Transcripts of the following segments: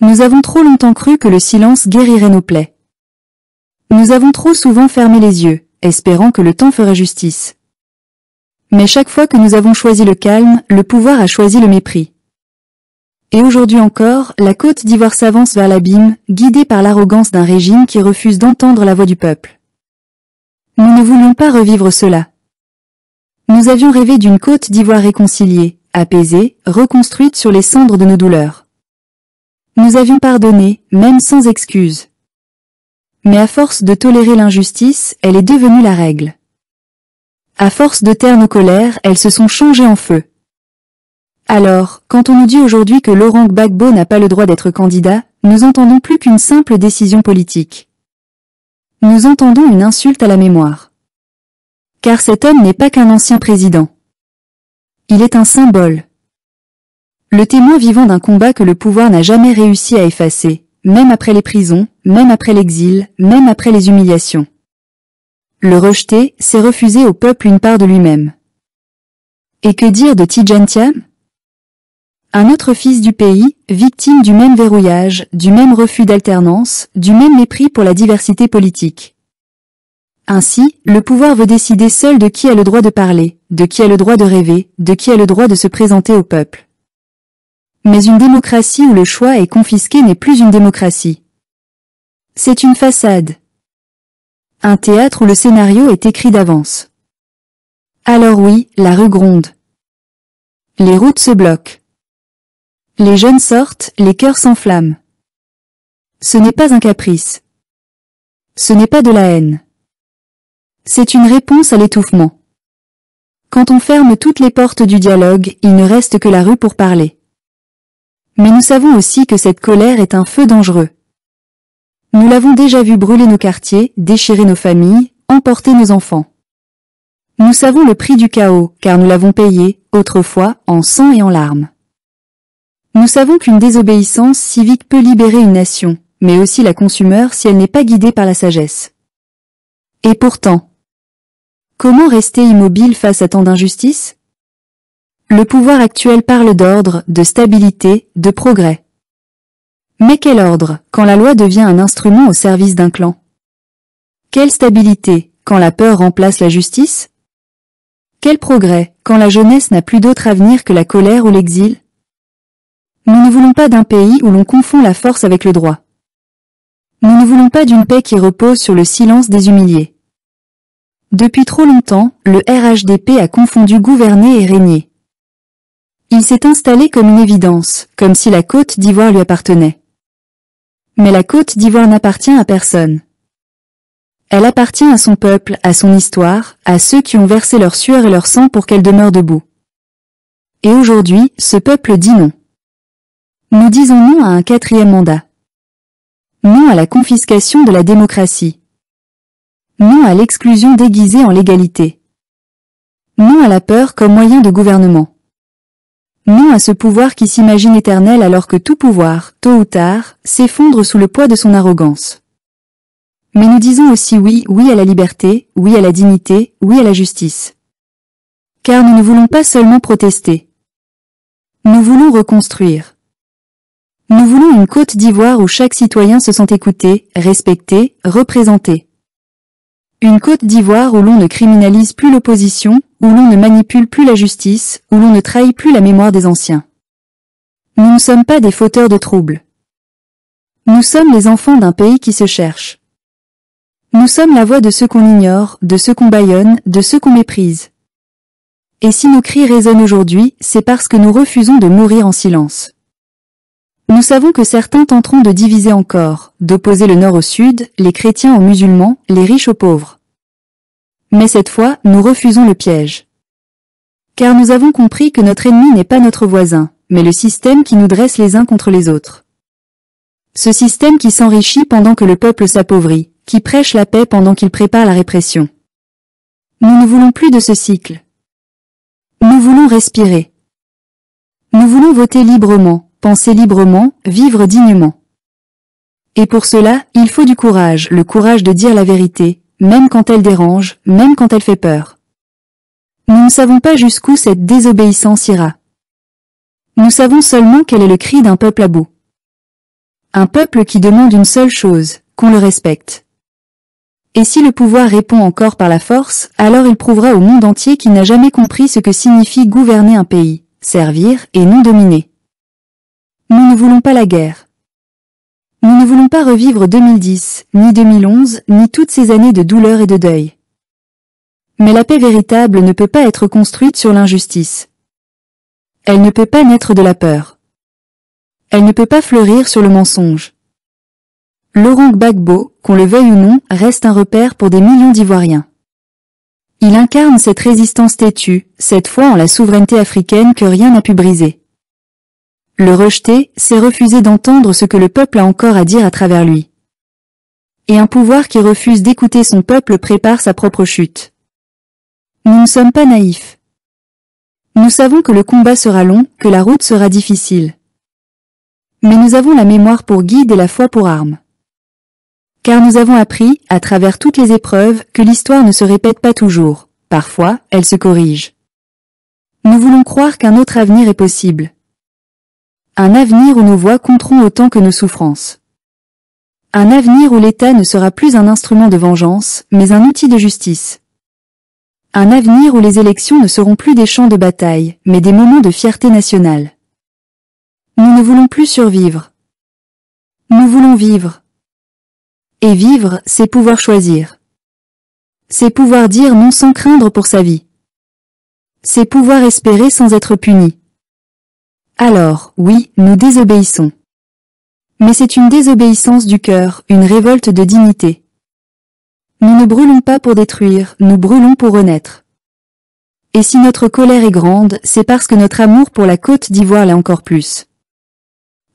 Nous avons trop longtemps cru que le silence guérirait nos plaies. Nous avons trop souvent fermé les yeux, espérant que le temps ferait justice. Mais chaque fois que nous avons choisi le calme, le pouvoir a choisi le mépris. Et aujourd'hui encore, la Côte d'Ivoire s'avance vers l'abîme, guidée par l'arrogance d'un régime qui refuse d'entendre la voix du peuple. Nous ne voulions pas revivre cela. Nous avions rêvé d'une Côte d'Ivoire réconciliée, apaisée, reconstruite sur les cendres de nos douleurs. Nous avions pardonné, même sans excuse. Mais à force de tolérer l'injustice, elle est devenue la règle. À force de taire nos colères, elles se sont changées en feu. Alors, quand on nous dit aujourd'hui que Laurent Gbagbo n'a pas le droit d'être candidat, nous entendons plus qu'une simple décision politique. Nous entendons une insulte à la mémoire. Car cet homme n'est pas qu'un ancien président. Il est un symbole. Le témoin vivant d'un combat que le pouvoir n'a jamais réussi à effacer, même après les prisons, même après l'exil, même après les humiliations. Le rejeter, c'est refuser au peuple une part de lui-même. Et que dire de Tidjane Thiam ? Un autre fils du pays, victime du même verrouillage, du même refus d'alternance, du même mépris pour la diversité politique. Ainsi, le pouvoir veut décider seul de qui a le droit de parler, de qui a le droit de rêver, de qui a le droit de se présenter au peuple. Mais une démocratie où le choix est confisqué n'est plus une démocratie. C'est une façade. Un théâtre où le scénario est écrit d'avance. Alors oui, la rue gronde. Les routes se bloquent. Les jeunes sortent, les cœurs s'enflamment. Ce n'est pas un caprice. Ce n'est pas de la haine. C'est une réponse à l'étouffement. Quand on ferme toutes les portes du dialogue, il ne reste que la rue pour parler. Mais nous savons aussi que cette colère est un feu dangereux. Nous l'avons déjà vu brûler nos quartiers, déchirer nos familles, emporter nos enfants. Nous savons le prix du chaos, car nous l'avons payé, autrefois, en sang et en larmes. Nous savons qu'une désobéissance civique peut libérer une nation, mais aussi la consumeur si elle n'est pas guidée par la sagesse. Et pourtant, comment rester immobile face à tant d'injustice ? Le pouvoir actuel parle d'ordre, de stabilité, de progrès. Mais quel ordre, quand la loi devient un instrument au service d'un clan ? Quelle stabilité, quand la peur remplace la justice ? Quel progrès, quand la jeunesse n'a plus d'autre avenir que la colère ou l'exil ? Nous ne voulons pas d'un pays où l'on confond la force avec le droit. Nous ne voulons pas d'une paix qui repose sur le silence des humiliés. Depuis trop longtemps, le RHDP a confondu gouverner et régner. Il s'est installé comme une évidence, comme si la Côte d'Ivoire lui appartenait. Mais la Côte d'Ivoire n'appartient à personne. Elle appartient à son peuple, à son histoire, à ceux qui ont versé leur sueur et leur sang pour qu'elle demeure debout. Et aujourd'hui, ce peuple dit non. Nous disons non à un 4e mandat. Non à la confiscation de la démocratie. Non à l'exclusion déguisée en légalité. Non à la peur comme moyen de gouvernement. Non à ce pouvoir qui s'imagine éternel alors que tout pouvoir, tôt ou tard, s'effondre sous le poids de son arrogance. Mais nous disons aussi oui, oui à la liberté, oui à la dignité, oui à la justice. Car nous ne voulons pas seulement protester. Nous voulons reconstruire. Nous voulons une Côte d'Ivoire où chaque citoyen se sent écouté, respecté, représenté. Une Côte d'Ivoire où l'on ne criminalise plus l'opposition, où l'on ne manipule plus la justice, où l'on ne trahit plus la mémoire des anciens. Nous ne sommes pas des fauteurs de troubles. Nous sommes les enfants d'un pays qui se cherche. Nous sommes la voix de ceux qu'on ignore, de ceux qu'on bâillonne, de ceux qu'on méprise. Et si nos cris résonnent aujourd'hui, c'est parce que nous refusons de mourir en silence. Nous savons que certains tenteront de diviser encore, d'opposer le nord au sud, les chrétiens aux musulmans, les riches aux pauvres. Mais cette fois, nous refusons le piège. Car nous avons compris que notre ennemi n'est pas notre voisin, mais le système qui nous dresse les uns contre les autres. Ce système qui s'enrichit pendant que le peuple s'appauvrit, qui prêche la paix pendant qu'il prépare la répression. Nous ne voulons plus de ce cycle. Nous voulons respirer. Nous voulons voter librement, penser librement, vivre dignement. Et pour cela, il faut du courage, le courage de dire la vérité, même quand elle dérange, même quand elle fait peur. Nous ne savons pas jusqu'où cette désobéissance ira. Nous savons seulement quel est le cri d'un peuple à bout. Un peuple qui demande une seule chose, qu'on le respecte. Et si le pouvoir répond encore par la force, alors il prouvera au monde entier qu'il n'a jamais compris ce que signifie gouverner un pays, servir et non dominer. Nous ne voulons pas la guerre. Nous ne voulons pas revivre 2010, ni 2011, ni toutes ces années de douleur et de deuil. Mais la paix véritable ne peut pas être construite sur l'injustice. Elle ne peut pas naître de la peur. Elle ne peut pas fleurir sur le mensonge. Laurent Gbagbo, qu'on le veuille ou non, reste un repère pour des millions d'Ivoiriens. Il incarne cette résistance têtue, cette foi en la souveraineté africaine que rien n'a pu briser. Le rejeter, c'est refuser d'entendre ce que le peuple a encore à dire à travers lui. Et un pouvoir qui refuse d'écouter son peuple prépare sa propre chute. Nous ne sommes pas naïfs. Nous savons que le combat sera long, que la route sera difficile. Mais nous avons la mémoire pour guide et la foi pour arme. Car nous avons appris, à travers toutes les épreuves, que l'histoire ne se répète pas toujours. Parfois, elle se corrige. Nous voulons croire qu'un autre avenir est possible. Un avenir où nos voix compteront autant que nos souffrances. Un avenir où l'État ne sera plus un instrument de vengeance, mais un outil de justice. Un avenir où les élections ne seront plus des champs de bataille, mais des moments de fierté nationale. Nous ne voulons plus survivre. Nous voulons vivre. Et vivre, c'est pouvoir choisir. C'est pouvoir dire non sans craindre pour sa vie. C'est pouvoir espérer sans être puni. Alors, oui, nous désobéissons. Mais c'est une désobéissance du cœur, une révolte de dignité. Nous ne brûlons pas pour détruire, nous brûlons pour renaître. Et si notre colère est grande, c'est parce que notre amour pour la Côte d'Ivoire l'est encore plus.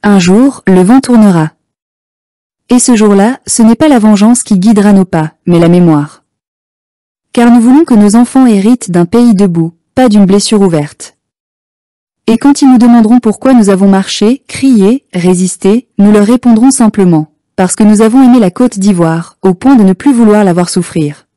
Un jour, le vent tournera. Et ce jour-là, ce n'est pas la vengeance qui guidera nos pas, mais la mémoire. Car nous voulons que nos enfants héritent d'un pays debout, pas d'une blessure ouverte. Et quand ils nous demanderont pourquoi nous avons marché, crié, résisté, nous leur répondrons simplement, parce que nous avons aimé la Côte d'Ivoire, au point de ne plus vouloir la voir souffrir.